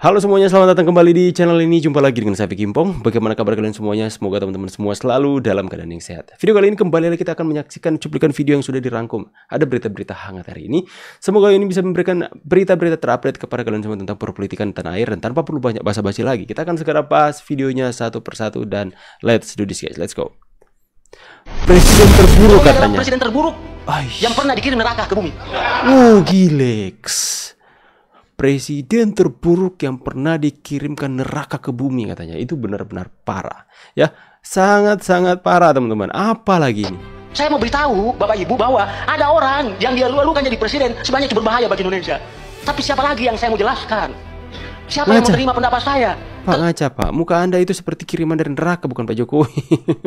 Halo semuanya, selamat datang kembali di channel ini. Jumpa lagi dengan saya Vicky Kimpong. Bagaimana kabar kalian semuanya? Semoga teman-teman semua selalu dalam keadaan yang sehat. Video kali ini kembali lagi kita akan menyaksikan cuplikan video yang sudah dirangkum. Ada berita-berita hangat hari ini. Semoga ini bisa memberikan berita-berita terupdate kepada kalian semua tentang perpolitikan tanah air. Dan tanpa perlu banyak basa-basi lagi, kita akan segera bahas videonya satu persatu. Dan let's do this guys, let's go. Presiden terburuk katanya. Presiden terburuk yang pernah dikirim neraka ke bumi. Gilex. Presiden terburuk yang pernah dikirimkan neraka ke bumi katanya. Itu benar-benar parah. Ya, sangat-sangat parah teman-teman. Apalagi ini? Saya mau beritahu Bapak Ibu bahwa ada orang yang dia lalu-lalu kan jadi presiden, sebenarnya itu berbahaya bagi Indonesia. Tapi siapa lagi yang saya mau jelaskan? Siapa yang menerima pendapat saya? Pak ngaca Pak, muka Anda itu seperti kiriman dari neraka, bukan Pak Jokowi.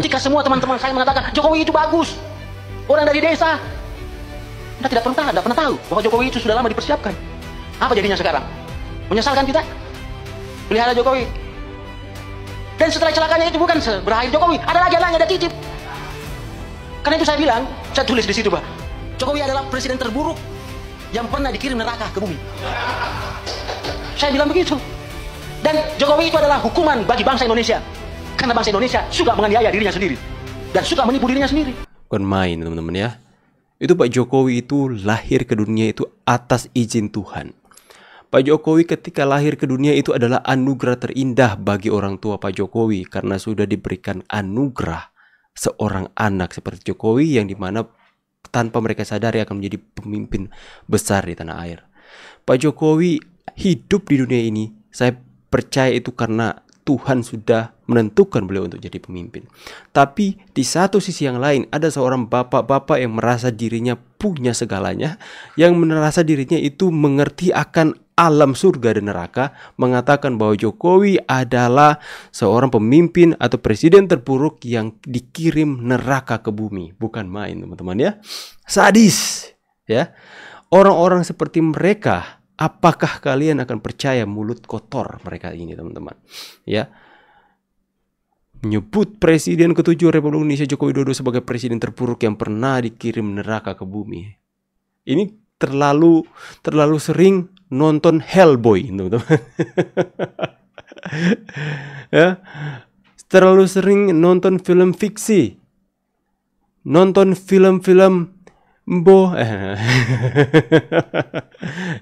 Jika semua teman-teman saya mengatakan Jokowi itu bagus, orang dari desa, Anda tidak pernah tahu bahwa Jokowi itu sudah lama dipersiapkan. Apa jadinya sekarang? Menyesalkan kita? Pelihara Jokowi. Dan setelah celakanya itu bukan berakhir Jokowi, ada lagi yang ada titip. Karena itu saya bilang, saya tulis di situ Pak, Jokowi adalah presiden terburuk yang pernah dikirim neraka ke bumi. Saya bilang begitu. Dan Jokowi itu adalah hukuman bagi bangsa Indonesia. Karena bangsa Indonesia suka menganiaya dirinya sendiri dan suka menipu dirinya sendiri. Bukan main teman-teman ya. Itu Pak Jokowi itu lahir ke dunia itu atas izin Tuhan. Pak Jokowi ketika lahir ke dunia itu adalah anugerah terindah bagi orang tua Pak Jokowi. Karena sudah diberikan anugerah seorang anak seperti Jokowi yang dimana tanpa mereka sadari akan menjadi pemimpin besar di tanah air. Pak Jokowi hidup di dunia ini, saya percaya itu karena Tuhan sudah menentukan beliau untuk jadi pemimpin. Tapi di satu sisi yang lain ada seorang bapak-bapak yang merasa dirinya punya segalanya, yang merasa dirinya itu mengerti akan alam surga dan neraka, mengatakan bahwa Jokowi adalah seorang pemimpin atau presiden terburuk yang dikirim neraka ke bumi. Bukan main teman-teman ya. Sadis ya. Orang-orang seperti mereka, apakah kalian akan percaya mulut kotor mereka ini teman-teman? Ya. Menyebut Presiden ke-7 Republik Indonesia Joko Widodo sebagai presiden terburuk yang pernah dikirim neraka ke bumi. Ini terlalu sering nonton Hellboy, teman-teman. Ya. Terlalu sering nonton film fiksi. Nonton film-film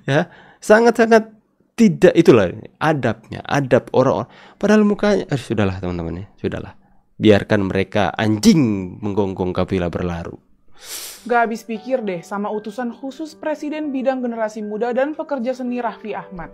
ya, sangat-sangat tidak itulah adabnya, adab orang-orang. Padahal mukanya sudahlah teman-teman ya, sudahlah. Biarkan mereka anjing menggonggong kafilah berlaru. Gak habis pikir deh sama utusan khusus Presiden Bidang Generasi Muda dan Pekerja Seni Raffi Ahmad.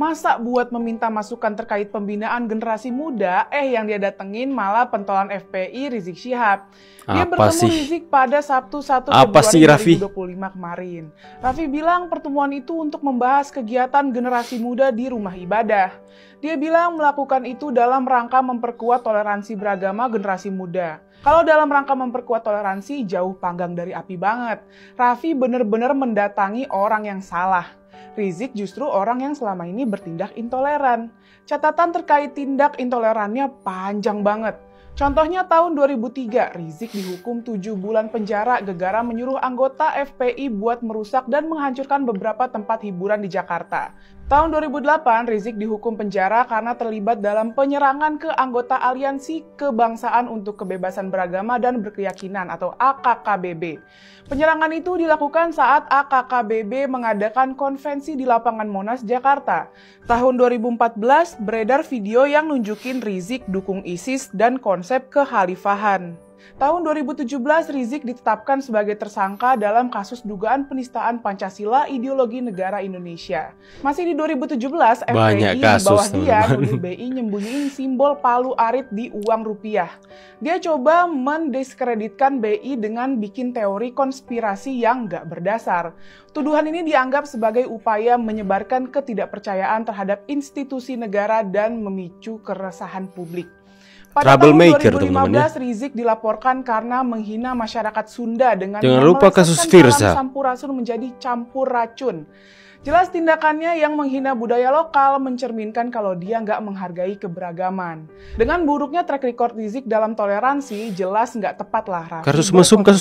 Masa buat meminta masukan terkait pembinaan generasi muda, yang dia datengin malah pentolan FPI Rizik Syihab. Dia bertemu Rizik pada Sabtu 1 Februari 2025 kemarin. Raffi bilang pertemuan itu untuk membahas kegiatan generasi muda di rumah ibadah. Dia bilang melakukan itu dalam rangka memperkuat toleransi beragama generasi muda. Kalau dalam rangka memperkuat toleransi, jauh panggang dari api banget. Raffi bener-bener mendatangi orang yang salah. Rizik justru orang yang selama ini bertindak intoleran. Catatan terkait tindak intolerannya panjang banget. Contohnya tahun 2003, Rizik dihukum 7 bulan penjara gara-gara menyuruh anggota FPI buat merusak dan menghancurkan beberapa tempat hiburan di Jakarta. Tahun 2008, Rizik dihukum penjara karena terlibat dalam penyerangan ke anggota Aliansi Kebangsaan untuk Kebebasan Beragama dan Berkeyakinan atau AKKBB. Penyerangan itu dilakukan saat AKKBB mengadakan konvensi di lapangan Monas, Jakarta. Tahun 2014, beredar video yang nunjukin Rizik dukung ISIS dan konsep kekhalifahan. Tahun 2017, Rizik ditetapkan sebagai tersangka dalam kasus dugaan penistaan Pancasila ideologi negara Indonesia. Masih di 2017, FPI di bawah dia nuduh BI nyembunyiin simbol palu arit di uang rupiah. Dia coba mendiskreditkan BI dengan bikin teori konspirasi yang nggak berdasar. Tuduhan ini dianggap sebagai upaya menyebarkan ketidakpercayaan terhadap institusi negara dan memicu keresahan publik. Pada tahun 2015, Rizik dilaporkan karena menghina masyarakat Sunda dengan jangan lupa kasus Firza. Sampurasun menjadi campur racun. Jelas tindakannya yang menghina budaya lokal mencerminkan kalau dia nggak menghargai keberagaman. Dengan buruknya track record Rizik dalam toleransi, jelas nggak tepat lah Raffi. Kasus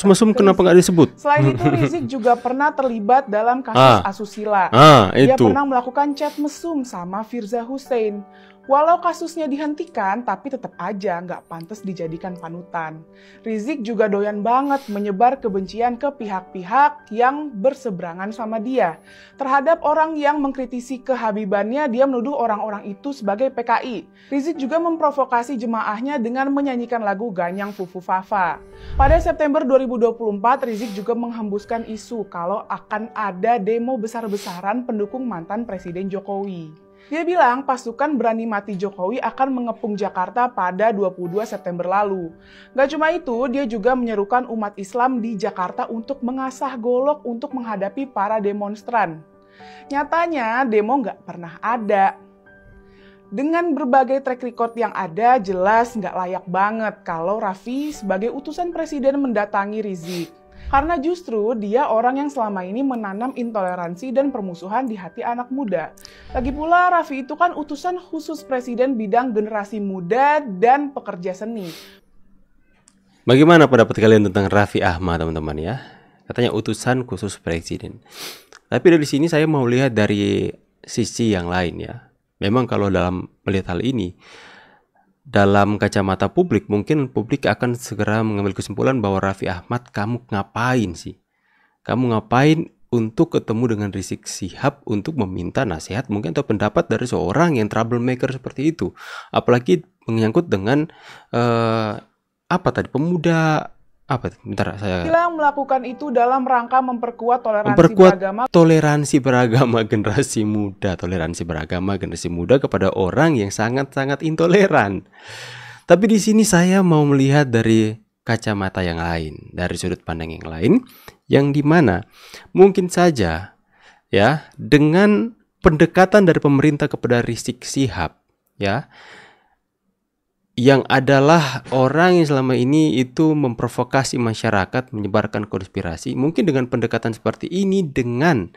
mesum kenapa nggak disebut? Selain itu, Rizik juga pernah terlibat dalam kasus asusila. Dia Itu. pernah melakukan chat mesum sama Firza Hussein. Walau kasusnya dihentikan, tapi tetap aja nggak pantas dijadikan panutan. Rizik juga doyan banget menyebar kebencian ke pihak-pihak yang berseberangan sama dia. Terhadap orang yang mengkritisi kehabibannya, dia menuduh orang-orang itu sebagai PKI. Rizik juga memprovokasi jemaahnya dengan menyanyikan lagu Ganyang Fufu Fafa. Pada September 2024, Rizik juga menghembuskan isu kalau akan ada demo besar-besaran pendukung mantan Presiden Jokowi. Dia bilang pasukan berani mati Jokowi akan mengepung Jakarta pada 22 September lalu. Gak cuma itu, dia juga menyerukan umat Islam di Jakarta untuk mengasah golok untuk menghadapi para demonstran. Nyatanya, demo gak pernah ada. Dengan berbagai track record yang ada, jelas nggak layak banget kalau Raffi sebagai utusan presiden mendatangi Rizik. Karena justru dia orang yang selama ini menanam intoleransi dan permusuhan di hati anak muda. Lagi pula Raffi itu kan utusan khusus presiden bidang generasi muda dan pekerja seni. Bagaimana pendapat kalian tentang Raffi Ahmad, teman-teman ya? Katanya utusan khusus presiden. Tapi dari sini saya mau lihat dari sisi yang lain ya. Memang kalau dalam melihat hal ini, dalam kacamata publik, mungkin publik akan segera mengambil kesimpulan bahwa Raffi Ahmad, kamu ngapain sih? Kamu ngapain untuk ketemu dengan Rizik Syihab untuk meminta nasihat mungkin atau pendapat dari seorang yang troublemaker seperti itu? Apalagi menyangkut dengan pemuda. Bentar saya bilang melakukan itu dalam rangka memperkuat toleransi beragama generasi muda kepada orang yang sangat-sangat intoleran. Tapi di sini saya mau melihat dari kacamata yang lain, dari sudut pandang yang lain, yang dimana mungkin saja ya dengan pendekatan dari pemerintah kepada Rizik Syihab ya, yang adalah orang yang selama ini itu memprovokasi masyarakat, menyebarkan konspirasi. Mungkin dengan pendekatan seperti ini, dengan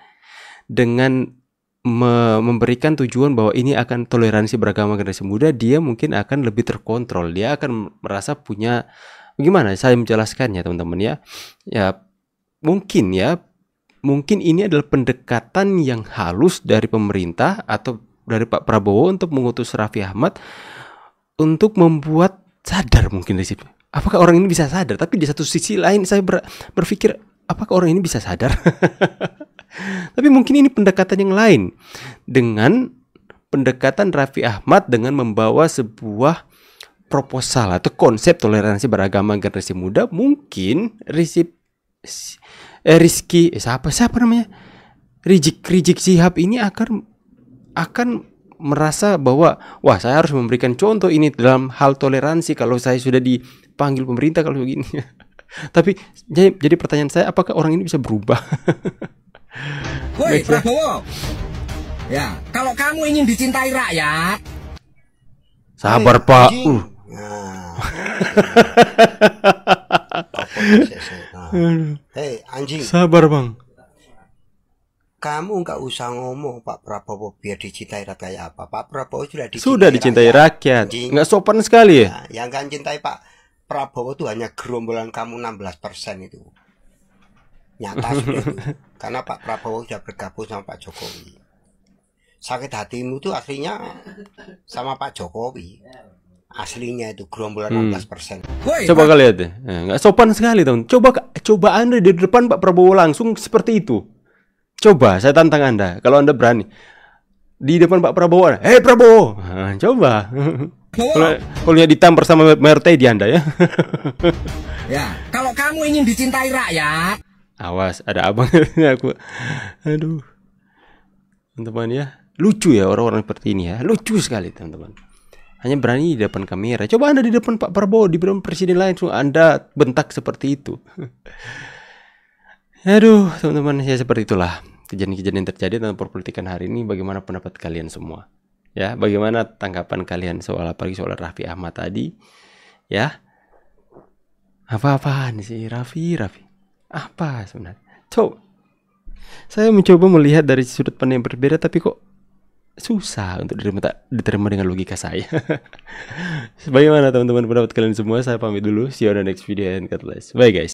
memberikan tujuan bahwa ini akan toleransi beragama generasi muda, dia mungkin akan lebih terkontrol. Dia akan merasa punya, bagaimana saya menjelaskannya teman-teman ya. Ya mungkin ini adalah pendekatan yang halus dari pemerintah atau dari Pak Prabowo untuk mengutus Raffi Ahmad untuk membuat sadar mungkin di situ. Apakah orang ini bisa sadar? Tapi di satu sisi lain saya berpikir, apakah orang ini bisa sadar? Tapi mungkin ini pendekatan yang lain. Dengan pendekatan Raffi Ahmad dengan membawa sebuah proposal atau konsep toleransi beragama generasi muda, mungkin Rizik Syihab ini akan merasa bahwa wah, saya harus memberikan contoh ini dalam hal toleransi kalau saya sudah dipanggil pemerintah kalau begini. Tapi jadi pertanyaan saya, apakah orang ini bisa berubah? Woi Prabowo, ya kalau kamu ingin dicintai rakyat, sabar Pak. Hei anjing, sabar Bang. Kamu nggak usah ngomong Pak Prabowo biar dicintai rakyat kayak apa. Pak Prabowo sudah dicintai rakyat. Nggak sopan sekali ya. Yang nggak cintai Pak Prabowo itu hanya gerombolan kamu 16% itu. Nyata sudah itu. Karena Pak Prabowo sudah bergabung sama Pak Jokowi. Sakit hatimu itu aslinya sama Pak Jokowi. Aslinya itu gerombolan 16%. Coba kalian lihat deh. Nggak sopan sekali teman. Coba Anda di depan Pak Prabowo langsung seperti itu. Coba, saya tantang Anda, kalau Anda berani di depan Pak Prabowo, hei Prabowo, coba. Kalau ditampar sama Mayor Teddy Anda ya. Ya, kalau kamu ingin dicintai rakyat, awas, ada abangnya aku. Aduh, teman-teman ya, lucu ya orang-orang seperti ini ya, lucu sekali teman-teman. Hanya berani di depan kamera. Coba Anda di depan Pak Prabowo, di depan presiden lain, Anda bentak seperti itu. Aduh, teman-teman, ya seperti itulah kejadian-kejadian terjadi dalam perpolitikan hari ini. Bagaimana pendapat kalian semua? Ya, bagaimana tanggapan kalian apalagi soal Raffi Ahmad tadi? Ya, apa-apaan sih Raffi? Apa sebenarnya? Coba Saya mencoba melihat dari sudut pandang yang berbeda, tapi kok susah untuk diterima dengan logika saya. Bagaimana teman-teman pendapat kalian semua? Saya pamit dulu. See you on the next video and God bless. Bye guys.